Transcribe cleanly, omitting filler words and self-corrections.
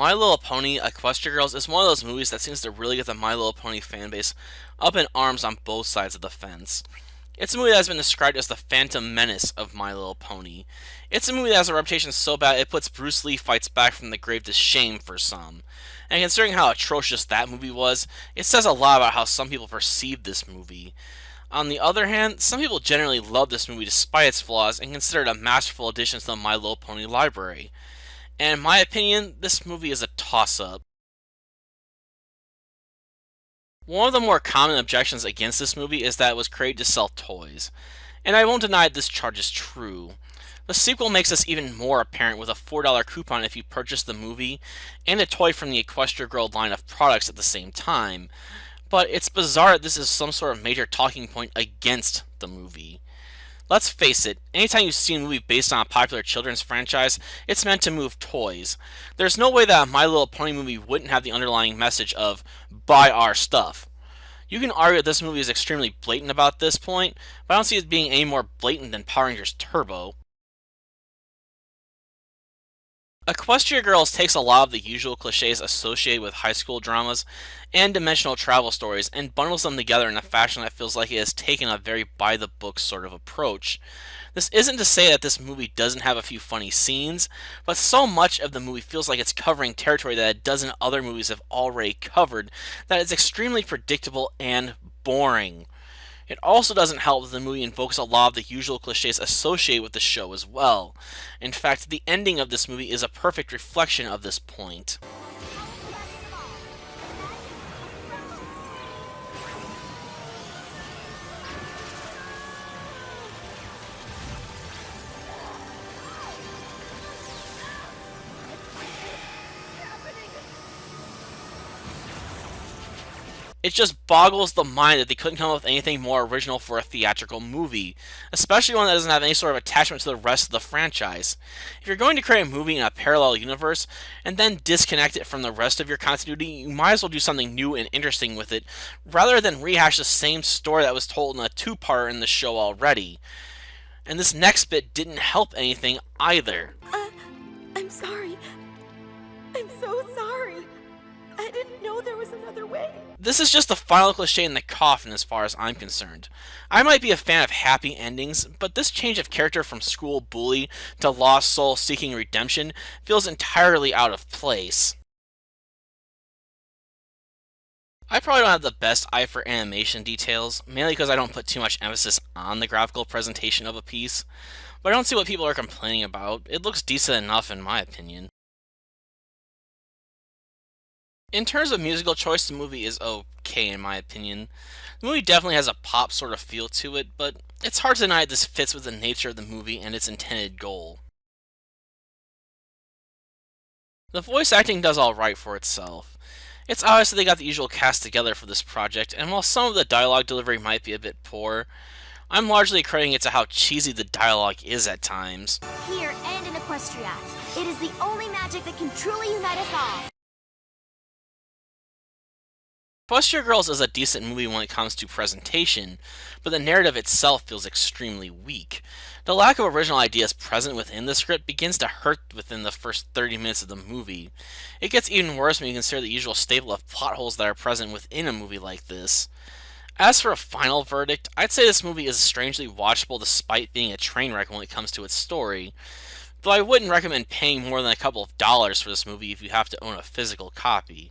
My Little Pony, Equestria Girls is one of those movies that seems to really get the My Little Pony fanbase up in arms on both sides of the fence. It's a movie that has been described as the Phantom Menace of My Little Pony. It's a movie that has a reputation so bad it puts Bruce Lee fights back from the grave to shame for some. And considering how atrocious that movie was, it says a lot about how some people perceive this movie. On the other hand, some people generally love this movie despite its flaws and consider it a masterful addition to the My Little Pony library. And in my opinion, this movie is a toss-up. One of the more common objections against this movie is that it was created to sell toys, and I won't deny this charge is true. The sequel makes this even more apparent with a $4 coupon if you purchase the movie, and a toy from the Equestria Girl line of products at the same time. But it's bizarre that this is some sort of major talking point against the movie. Let's face it, anytime you see a movie based on a popular children's franchise, it's meant to move toys. There's no way that a My Little Pony movie wouldn't have the underlying message of, buy our stuff. You can argue that this movie is extremely blatant about this point, but I don't see it being any more blatant than Power Rangers Turbo. Equestria Girls takes a lot of the usual cliches associated with high school dramas and dimensional travel stories and bundles them together in a fashion that feels like it has taken a very by the book sort of approach. This isn't to say that this movie doesn't have a few funny scenes, but so much of the movie feels like it's covering territory that a dozen other movies have already covered that it's extremely predictable and boring. It also doesn't help that the movie invokes a lot of the usual cliches associated with the show as well. In fact, the ending of this movie is a perfect reflection of this point. It just boggles the mind that they couldn't come up with anything more original for a theatrical movie, especially one that doesn't have any sort of attachment to the rest of the franchise. If you're going to create a movie in a parallel universe and then disconnect it from the rest of your continuity, you might as well do something new and interesting with it, rather than rehash the same story that was told in a two-parter in the show already. And this next bit didn't help anything either. I'm sorry. I'm so sorry. I didn't know there was another way. This is just the final cliche in the coffin as far as I'm concerned. I might be a fan of happy endings, but this change of character from school bully to lost soul seeking redemption feels entirely out of place. I probably don't have the best eye for animation details, mainly because I don't put too much emphasis on the graphical presentation of a piece, but I don't see what people are complaining about. It looks decent enough in my opinion. In terms of musical choice, the movie is okay in my opinion. The movie definitely has a pop sort of feel to it, but it's hard to deny this fits with the nature of the movie and its intended goal. The voice acting does alright for itself. It's obvious that they got the usual cast together for this project, and while some of the dialogue delivery might be a bit poor, I'm largely crediting it to how cheesy the dialogue is at times. Here and in Equestria, it is the only magic that can truly unite us all. Equestria Girls is a decent movie when it comes to presentation, but the narrative itself feels extremely weak. The lack of original ideas present within the script begins to hurt within the first 30 minutes of the movie. It gets even worse when you consider the usual staple of plot holes that are present within a movie like this. As for a final verdict, I'd say this movie is strangely watchable despite being a train wreck when it comes to its story, though I wouldn't recommend paying more than a couple of dollars for this movie if you have to own a physical copy.